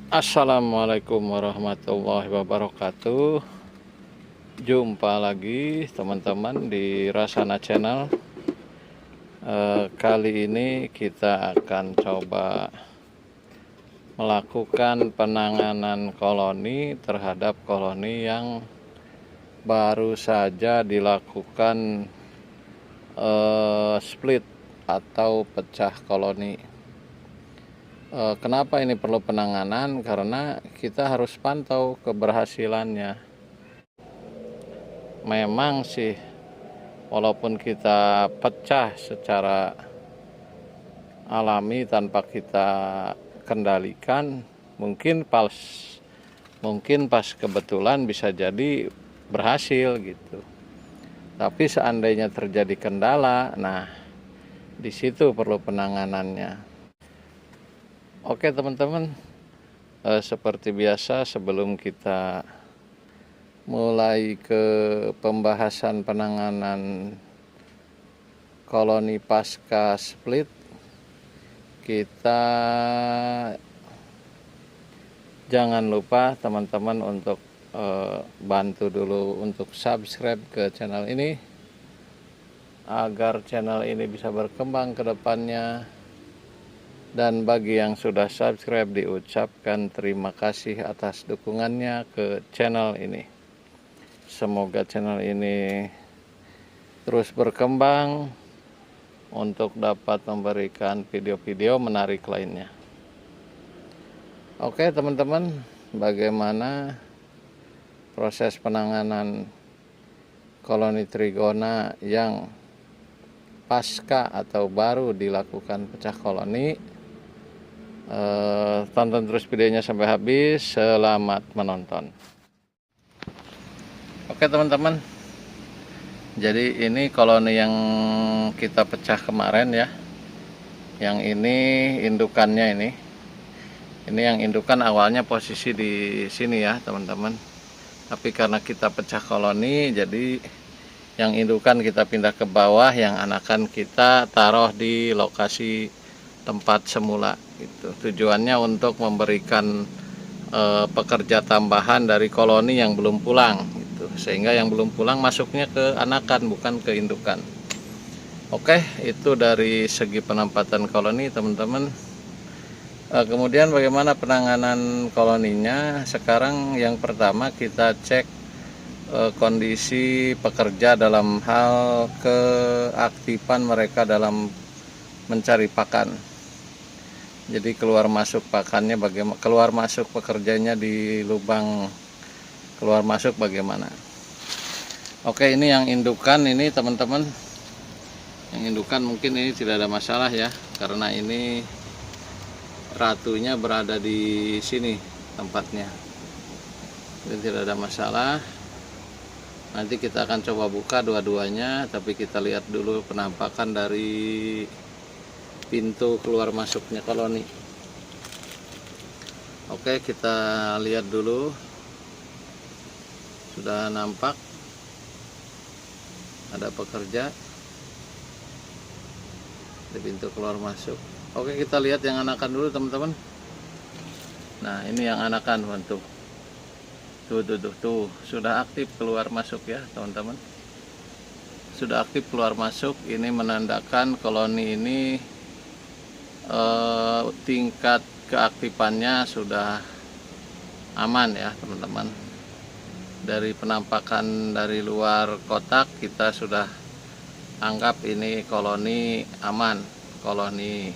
Assalamualaikum warahmatullahi wabarakatuh. Jumpa lagi teman-teman di Rasana Channel. Kali ini kita akan coba melakukan penanganan koloni terhadap koloni yang baru saja dilakukan split atau pecah koloni. Kenapa ini perlu penanganan? Karena kita harus pantau keberhasilannya. Memang sih, walaupun kita pecah secara alami tanpa kita kendalikan, mungkin pas kebetulan bisa jadi berhasil gitu. Tapi seandainya terjadi kendala, nah di situ perlu penanganannya. Oke teman-teman, seperti biasa sebelum kita mulai ke pembahasan penanganan koloni pasca split, kita jangan lupa teman-teman untuk bantu dulu untuk subscribe ke channel ini agar channel ini bisa berkembang ke depannya. Dan bagi yang sudah subscribe, diucapkan terima kasih atas dukungannya ke channel ini. Semoga channel ini terus berkembang untuk dapat memberikan video-video menarik lainnya. Oke teman-teman, bagaimana proses penanganan koloni trigona yang pasca atau baru dilakukan pecah koloni? Tonton terus videonya sampai habis. Selamat menonton. Oke teman-teman, jadi ini koloni yang kita pecah kemarin ya. Yang ini indukannya ini yang indukan awalnya posisi di sini ya teman-teman. Tapi karena kita pecah koloni, jadi yang indukan kita pindah ke bawah, yang anakan kita taruh di lokasi tempat semula gitu. Tujuannya untuk memberikan pekerja tambahan dari koloni yang belum pulang gitu. Sehingga yang belum pulang masuknya ke anakan, bukan ke indukan. Oke, itu dari segi penempatan koloni teman-teman. Kemudian bagaimana penanganan koloninya? Sekarang yang pertama kita cek kondisi pekerja dalam hal keaktifan mereka dalam mencari pakan. Jadi keluar masuk pakannya bagaimana, keluar masuk pekerjanya di lubang keluar masuk bagaimana. Oke, ini yang indukan ini teman-teman. Yang indukan mungkin ini tidak ada masalah ya, karena ini ratunya berada di sini tempatnya. Jadi tidak ada masalah. Nanti kita akan coba buka dua-duanya, tapi kita lihat dulu penampakan dari pintu keluar masuknya koloni. Oke, kita lihat dulu. Sudah nampak ada pekerja di pintu keluar masuk. Oke, kita lihat yang anakan dulu teman-teman. Nah, ini yang anakan, bantu. Tuh, sudah aktif keluar masuk ya teman-teman. Sudah aktif keluar masuk. Ini menandakan koloni ini tingkat keaktifannya sudah aman ya teman-teman. Dari penampakan dari luar kotak kita sudah anggap ini koloni aman, koloni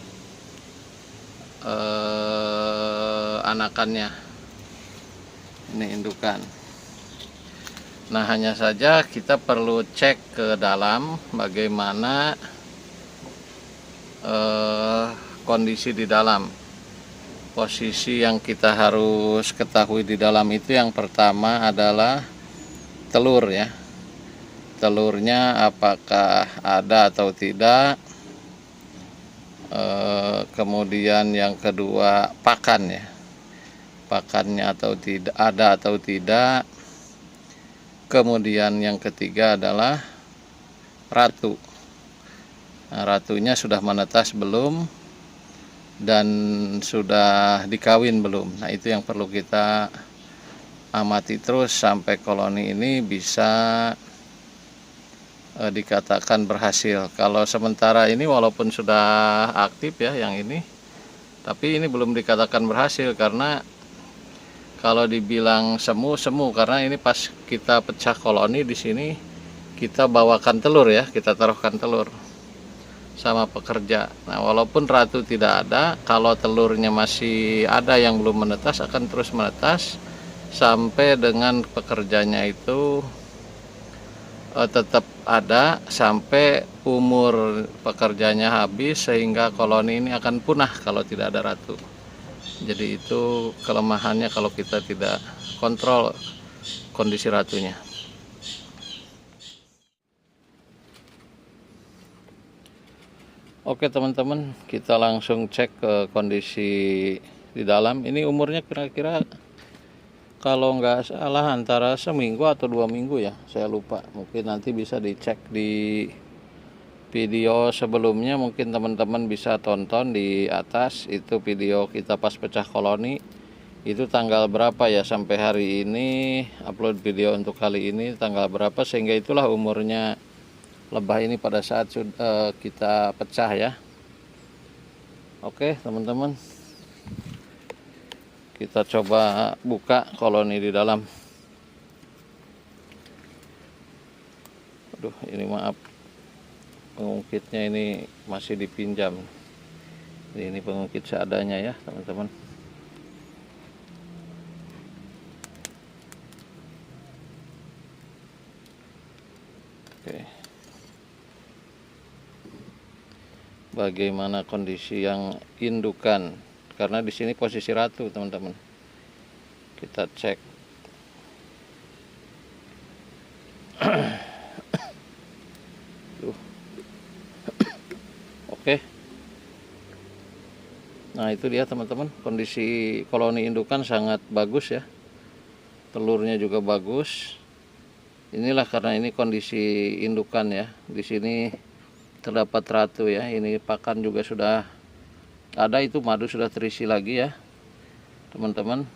anakannya. Ini indukan. Nah, hanya saja kita perlu cek ke dalam bagaimana kondisi di dalam. Posisi yang kita harus ketahui di dalam itu yang pertama adalah telur ya. Telurnya apakah ada atau tidak. Kemudian yang kedua pakan ya. Pakannya atau tidak ada atau tidak. Kemudian yang ketiga adalah ratu. Nah, ratunya sudah menetas belum? dan sudah dikawin belum. Nah, itu yang perlu kita amati terus sampai koloni ini bisa dikatakan berhasil. Kalau sementara ini walaupun sudah aktif ya yang ini, tapi ini belum dikatakan berhasil karena kalau dibilang semu karena ini pas kita pecah koloni di sini kita bawakan telur ya, kita taruhkan telur sama pekerja. Nah, walaupun ratu tidak ada, kalau telurnya masih ada yang belum menetas akan terus menetas sampai dengan pekerjanya itu tetap ada sampai umur pekerjanya habis, sehingga koloni ini akan punah kalau tidak ada ratu. Jadi itu kelemahannya kalau kita tidak kontrol kondisi ratunya. Oke teman-teman, kita langsung cek ke kondisi di dalam. Ini umurnya kira-kira kalau nggak salah antara seminggu atau 2 minggu ya, saya lupa. Mungkin nanti bisa dicek di video sebelumnya, mungkin teman-teman bisa tonton di atas itu video kita pas pecah koloni itu tanggal berapa ya, sampai hari ini upload video untuk kali ini tanggal berapa, sehingga itulah umurnya lebah ini pada saat kita pecah ya. Oke teman-teman, kita coba buka koloni di dalam. Aduh, ini maaf, pengungkitnya ini masih dipinjam. Ini pengungkit seadanya ya teman-teman. Oke, bagaimana kondisi yang indukan, karena di sini posisi ratu teman-teman. Kita cek. Oke. Nah, itu dia teman-teman, kondisi koloni indukan sangat bagus ya. Telurnya juga bagus. Inilah karena ini kondisi indukan ya. Di sini terdapat ratu ya. Ini pakan juga sudah ada, itu madu sudah terisi lagi ya teman-teman.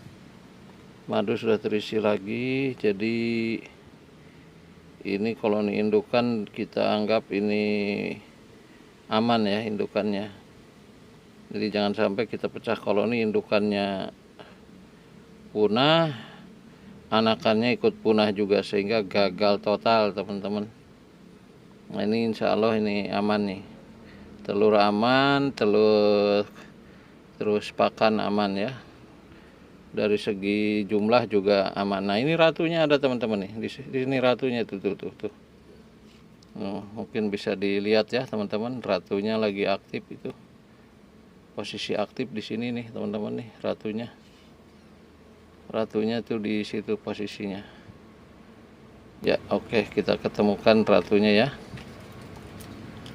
Madu sudah terisi lagi. Jadi ini koloni indukan kita anggap ini aman ya indukannya. Jadi jangan sampai kita pecah koloni indukannya punah, anakannya ikut punah juga, sehingga gagal total teman-teman. Nah, ini insya Allah ini aman nih, telur aman, telur terus pakan aman ya, dari segi jumlah juga aman. Nah, ini ratunya ada teman-teman nih, di sini ratunya tuh. Mungkin bisa dilihat ya teman-teman, ratunya lagi aktif itu, posisi aktif di sini nih teman-teman nih ratunya tuh di situ posisinya ya. Oke, kita ketemukan ratunya ya,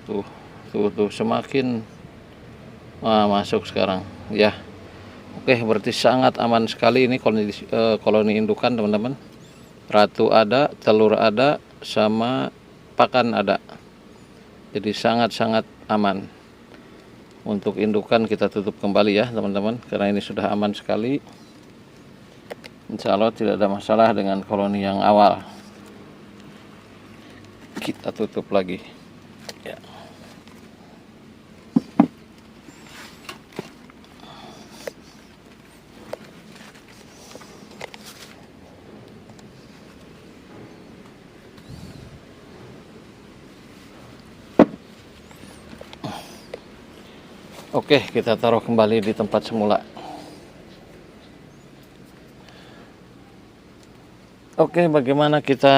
tuh semakin masuk sekarang ya. Oke, berarti sangat aman sekali ini koloni indukan teman-teman. Ratu ada, telur ada, sama pakan ada. Jadi sangat-sangat aman. Untuk indukan kita tutup kembali ya teman-teman, karena ini sudah aman sekali. Insya Allah tidak ada masalah dengan koloni yang awal. Kita tutup lagi ya. Oke, kita taruh kembali di tempat semula. Oke, bagaimana kita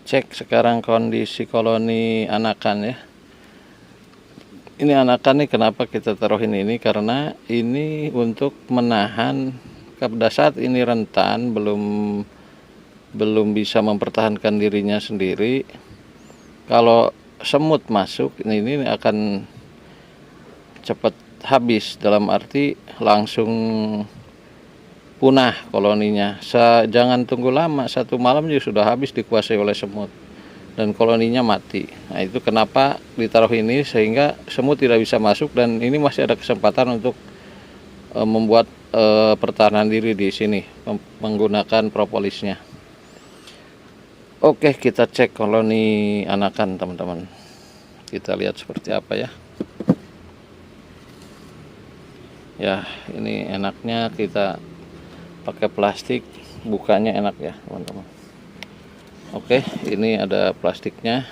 cek sekarang kondisi koloni anakan ya. Ini anakan nih, kenapa kita taruhin ini, karena ini untuk menahan pada saat ini rentan, belum bisa mempertahankan dirinya sendiri. Kalau semut masuk, ini akan cepat habis, dalam arti langsung punah koloninya. Jangan tunggu lama, 1 malam juga sudah habis dikuasai oleh semut. dan koloninya mati. Nah, itu kenapa ditaruh ini, sehingga semut tidak bisa masuk, dan ini masih ada kesempatan untuk membuat pertahanan diri di sini menggunakan propolisnya. Oke, kita cek koloni anakan, teman-teman. Kita lihat seperti apa ya. Ya, ini enaknya kita pakai plastik, bukanya enak ya, teman-teman. Oke, ini ada plastiknya.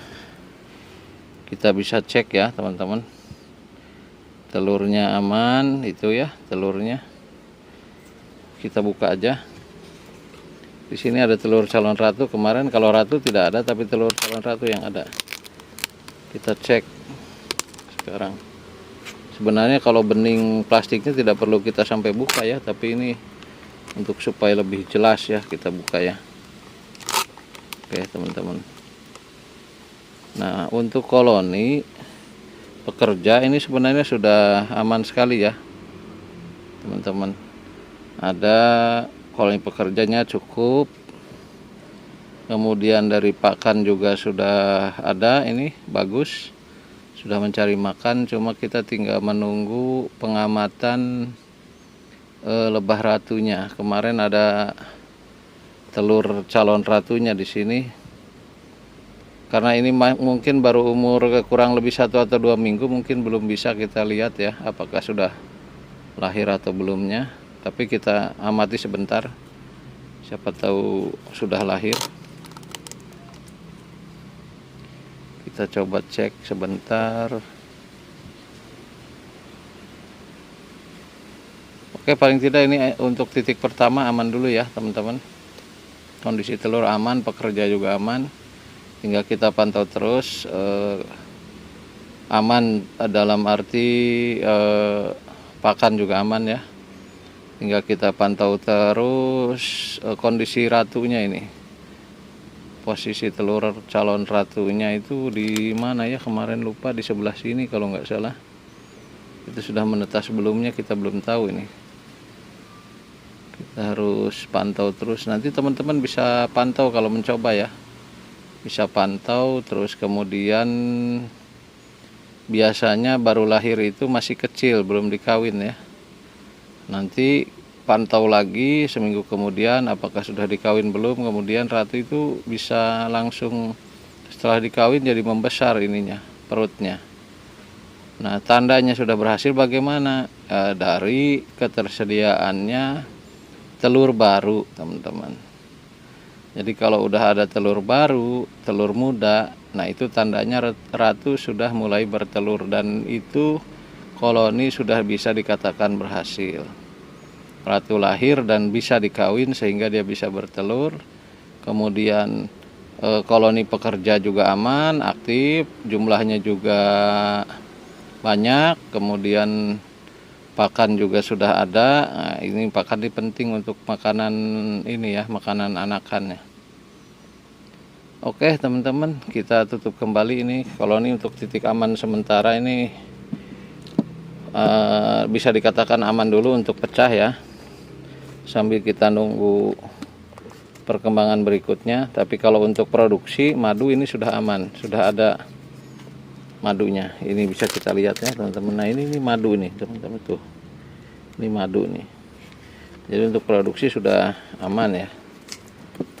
Kita bisa cek ya, teman-teman. Telurnya aman, itu ya, telurnya. Kita buka aja. Di sini ada telur calon ratu. Kemarin kalau ratu tidak ada, tapi telur calon ratu yang ada. Kita cek sekarang. Sebenarnya kalau bening plastiknya tidak perlu kita sampai buka ya, tapi ini untuk supaya lebih jelas ya, kita buka ya. Oke, teman-teman. Nah, untuk koloni pekerja ini sebenarnya sudah aman sekali ya, teman-teman. Ada koloni pekerjanya cukup, kemudian dari pakan juga sudah ada, ini bagus, sudah mencari makan. Cuma kita tinggal menunggu pengamatan lebah ratunya. Kemarin ada telur calon ratunya di sini, karena ini mungkin baru umur kurang lebih 1 atau 2 minggu, mungkin belum bisa kita lihat ya apakah sudah lahir atau belumnya. Tapi kita amati sebentar, siapa tahu sudah lahir. Kita coba cek sebentar. Oke, paling tidak ini untuk titik pertama aman dulu ya, teman-teman. Kondisi telur aman, pekerja juga aman. Tinggal kita pantau terus. Aman dalam arti pakan juga aman ya. Tinggal kita pantau terus kondisi ratunya ini. Posisi telur calon ratunya itu di mana ya, kemarin lupa, di sebelah sini kalau nggak salah. Itu sudah menetas sebelumnya, kita belum tahu ini. Kita harus pantau terus. Nanti teman-teman bisa pantau kalau mencoba ya. Bisa pantau terus, kemudian biasanya baru lahir itu masih kecil, belum dikawin ya. Nanti pantau lagi seminggu kemudian apakah sudah dikawin belum. Kemudian ratu itu bisa langsung setelah dikawin jadi membesar ininya, perutnya. Nah, tandanya sudah berhasil bagaimana? Dari ketersediaannya telur baru, teman-teman. Jadi kalau udah ada telur baru, telur muda, nah itu tandanya ratu sudah mulai bertelur, dan itu koloni sudah bisa dikatakan berhasil. Ratu lahir dan bisa dikawin sehingga dia bisa bertelur. Kemudian koloni pekerja juga aman, aktif, jumlahnya juga banyak. Kemudian pakan juga sudah ada. Nah, ini pakan ini penting untuk makanan ini ya, makanan anakannya. Oke, teman-teman, kita tutup kembali ini koloni untuk titik aman sementara ini. Bisa dikatakan aman dulu untuk pecah ya, sambil kita nunggu perkembangan berikutnya. Tapi kalau untuk produksi madu ini sudah aman, sudah ada madunya. Ini bisa kita lihat ya, teman-teman. Nah, ini madu nih, teman-teman, tuh. Ini madu nih. Jadi untuk produksi sudah aman ya.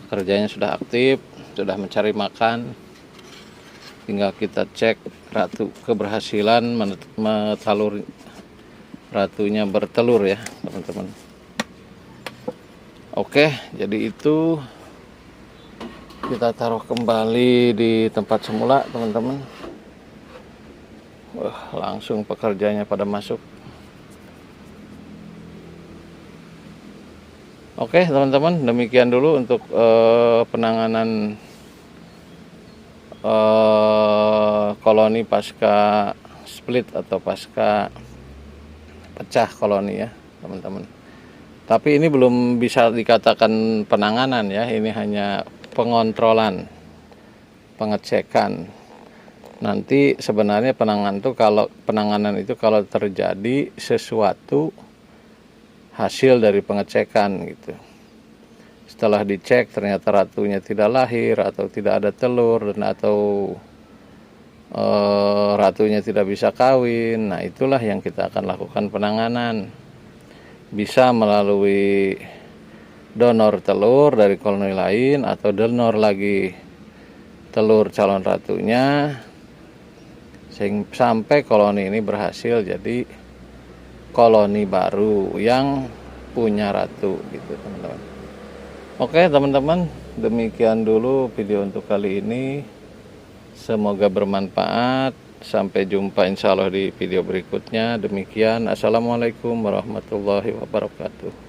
Pekerjanya sudah aktif, sudah mencari makan. Tinggal kita cek ratu keberhasilan ratunya bertelur ya, teman-teman. Oke, jadi itu kita taruh kembali di tempat semula, teman-teman. Wah, langsung pekerjanya pada masuk. Oke, teman-teman, demikian dulu untuk penanganan koloni pasca split atau pasca pecah koloni ya, teman-teman. Tapi ini belum bisa dikatakan penanganan ya, ini hanya pengontrolan, pengecekan. Nanti sebenarnya penanganan itu kalau terjadi sesuatu hasil dari pengecekan gitu. setelah dicek ternyata ratunya tidak lahir atau tidak ada telur dan atau ratunya tidak bisa kawin, nah itulah yang kita akan lakukan penanganan. Bisa melalui donor telur dari koloni lain atau donor lagi telur calon ratunya sampai koloni ini berhasil jadi koloni baru yang punya ratu gitu teman-teman. Oke teman-teman, demikian dulu video untuk kali ini. Semoga bermanfaat. Sampai jumpa insya Allah di video berikutnya. Demikian, assalamualaikum warahmatullahi wabarakatuh.